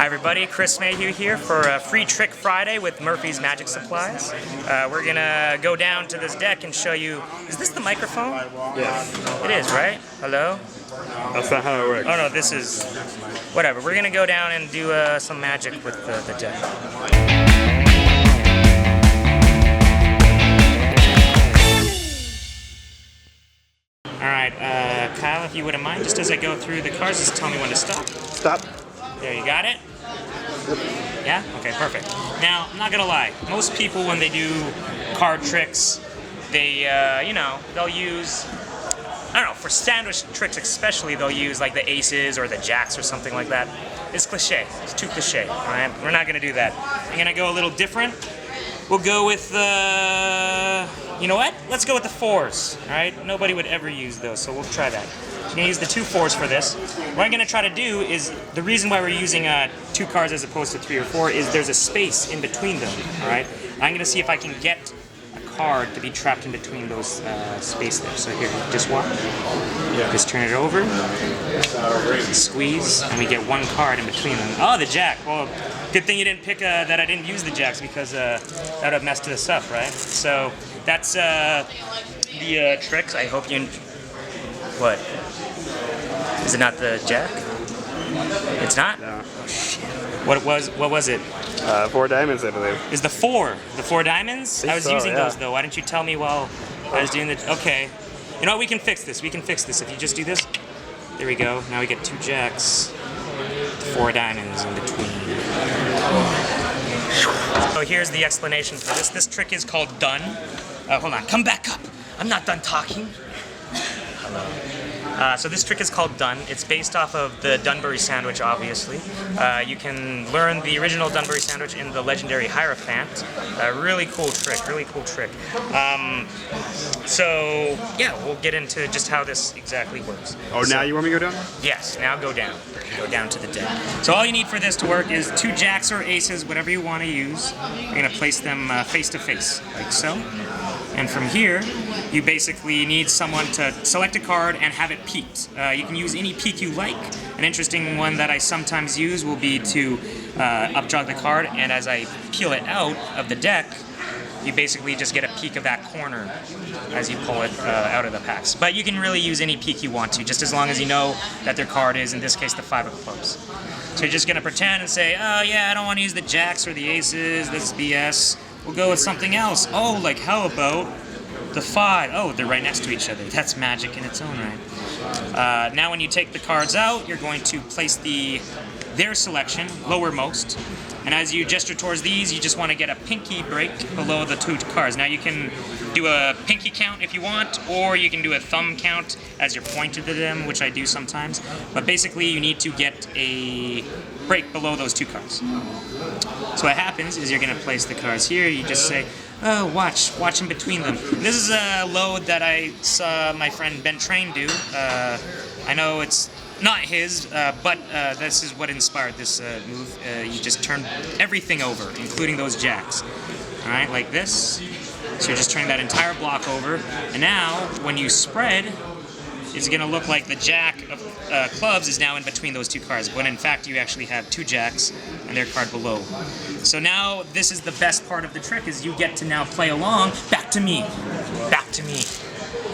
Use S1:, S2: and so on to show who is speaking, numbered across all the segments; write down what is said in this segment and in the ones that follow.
S1: Hi everybody, Chris Mayhew here for a Free Trick Friday with Murphy's Magic Supplies. We're gonna go down to this deck and show you, is this the microphone?
S2: Yes.
S1: It is, right? Hello?
S2: That's not how it works.
S1: Oh no, this is, whatever. We're gonna go down and do some magic with the deck. Alright, Kyle, if you wouldn't mind, just as I go through the cards, just tell me when to stop.
S2: Stop.
S1: There, you got it? Yeah? Okay, perfect. Now, I'm not gonna lie, most people when they do card tricks, they, they'll use, I don't know, for sandwich tricks especially, they'll use like the aces or the jacks or something like that. It's cliche. It's too cliche, alright? We're not gonna do that. I'm gonna go a little different. We'll go with, you know what? Let's go with the fours, alright? Nobody would ever use those, so we'll try that. I'm going to use the 2 4s for this. What I'm going to try to do is, the reason why we're using 2 cards as opposed to 3 or 4 is there's a space in between them, alright? I'm going to see if I can get a card to be trapped in between those space there. So here, just walk. Yeah. Just turn it over. Squeeze, and we get 1 card in between them. Oh, the jack. Well, good thing you didn't pick that I didn't use the jacks because that would have messed this up, right? So that's the tricks. I hope you... What? Is it not the jack? It's not?
S2: No.
S1: Oh shit. What was it?
S2: 4 diamonds, I believe.
S1: Is the 4 diamonds? I was using those though. Why didn't you tell me while I was doing the... Okay. You know what? We can fix this. We can fix this. If you just do this. There we go. Now we get 2 jacks. 4 diamonds in between. So here's the explanation for this. This trick is called done. Hold on. Come back up. I'm not done talking. So this trick is called Done. It's based off of the Dunbury sandwich, obviously. You can learn the original Dunbury sandwich in the legendary Hierophant. Really cool trick, really cool trick. So, yeah, we'll get into just how this exactly works.
S2: Oh, now you want me to go down?
S1: Yes, now go down. Go down to the deck. So all you need for this to work is 2 jacks or aces, whatever you want to use. You're going to place them face to face, like so. And from here, you basically need someone to select a card and have it peeked. You can use any peek you like. An interesting one that I sometimes use will be to updraw the card, and as I peel it out of the deck, you basically just get a peek of that corner as you pull it out of the packs. But you can really use any peek you want to, just as long as you know that their card is, in this case, the 5 of clubs. So you're just going to pretend and say, oh yeah, I don't want to use the jacks or the aces, this is BS. We'll go with something else. Oh, like how about the 5? Oh, they're right next to each other. That's magic in its own right. Now when you take the cards out, you're going to place their selection lowermost. And as you gesture towards these, you just want to get a pinky break below the 2 cards. Now you can do a pinky count if you want, or you can do a thumb count as you're pointed to them, which I do sometimes. But basically you need to get a break below those 2 cards. So what happens is you're going to place the cards here, you just say, oh, watch in between them. This is a load that I saw my friend Ben Train do. I know it's not his, but this is what inspired this move. You just turn everything over, including those jacks. Alright, like this. So you're just turning that entire block over. And now, when you spread, it's going to look like the jack of clubs is now in between those 2 cards, when in fact you actually have 2 jacks and their card below. So now this is the best part of the trick, is you get to now play along. Back to me.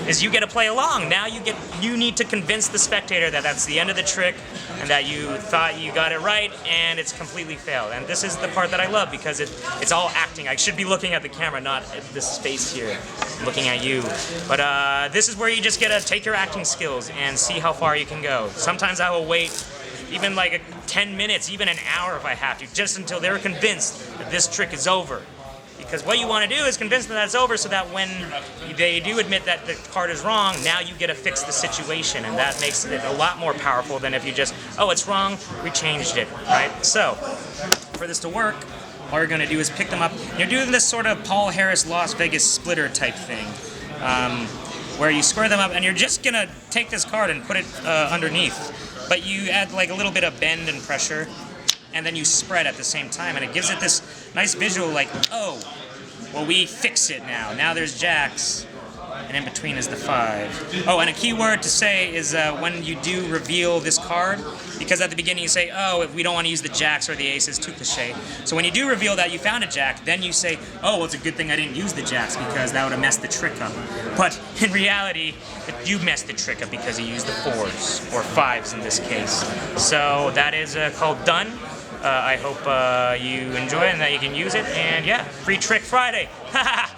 S1: Is you get to play along. Now you need to convince the spectator that that's the end of the trick and that you thought you got it right and it's completely failed. And this is the part that I love, because it's all acting. I should be looking at the camera, not at this space here, looking at you. But this is where you just get to take your acting skills and see how far you can go. Sometimes I will wait even like 10 minutes, even an hour if I have to, just until they're convinced that this trick is over. Because what you want to do is convince them that it's over, so that when they do admit that the card is wrong, now you get to fix the situation, and that makes it a lot more powerful than if you just, oh, it's wrong, we changed it, right? So, for this to work, all you're going to do is pick them up. You're doing this sort of Paul Harris Las Vegas splitter type thing, where you square them up, and you're just going to take this card and put it underneath, but you add like a little bit of bend and pressure, and then you spread at the same time, and it gives it this nice visual like, oh, well, we fix it now. Now there's jacks, and in between is the 5. Oh, and a key word to say is when you do reveal this card, because at the beginning you say, oh, if we don't want to use the jacks or the aces, too cliche. So when you do reveal that you found a jack, then you say, oh, well, it's a good thing I didn't use the jacks because that would have messed the trick up. But in reality, you messed the trick up because you used the 4s, or 5s in this case. So that is called done. I hope you enjoy it and that you can use it. And yeah, free trick Friday. Haha!